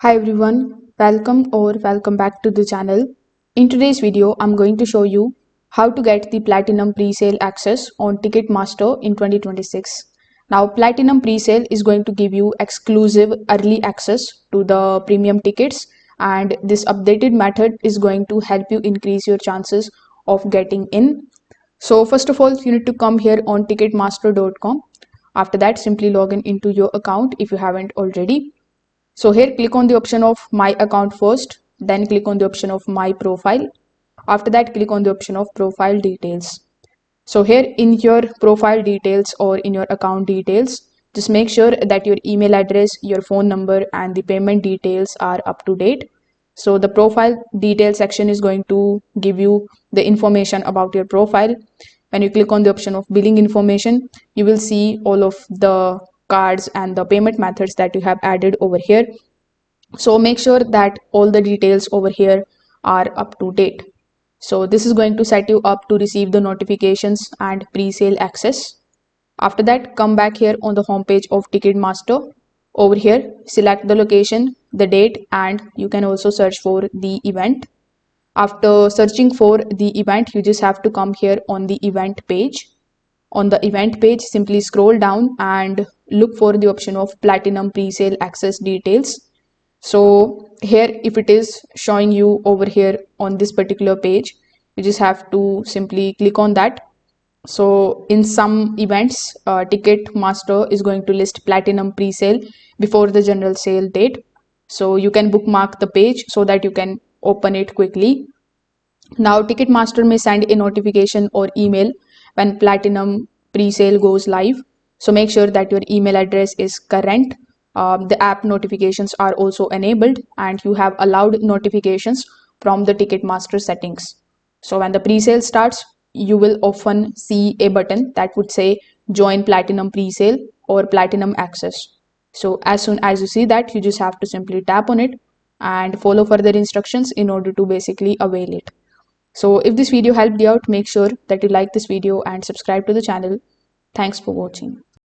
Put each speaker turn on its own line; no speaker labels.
Hi everyone, welcome back to the channel. In today's video, I'm going to show you how to get the Platinum Presale access on Ticketmaster in 2026. Now, Platinum Presale is going to give you exclusive early access to the premium tickets, and this updated method is going to help you increase your chances of getting in. So first of all, you need to come here on ticketmaster.com. After that, simply log in into your account if you haven't already. So here click on the option of my account first, then click on the option of my profile. After that, click on the option of profile details. So here in your profile details or in your account details, just make sure that your email address, your phone number and the payment details are up to date. So the profile details section is going to give you the information about your profile. When you click on the option of billing information, you will see all of the cards and the payment methods that you have added over here. So make sure that all the details over here are up to date. So this is going to set you up to receive the notifications and pre-sale access. After that, come back here on the homepage of Ticketmaster. Over here, select the location, the date, and you can also search for the event. After searching for the event, you just have to come here on the event page. On the event page, simply scroll down and look for the option of Platinum Presale Access Details. So here, if it is showing you over here on this particular page, you just have to simply click on that. So in some events, Ticketmaster is going to list Platinum Presale before the general sale date. So you can bookmark the page so that you can open it quickly. Now, Ticketmaster may send a notification or email when Platinum Presale goes live. So make sure that your email address is current. The app notifications are also enabled and you have allowed notifications from the Ticketmaster settings. So when the presale starts, you will often see a button that would say join Platinum Presale or Platinum Access. So as soon as you see that, you just have to simply tap on it and follow further instructions in order to basically avail it. So if this video helped you out, make sure that you like this video and subscribe to the channel. Thanks for watching.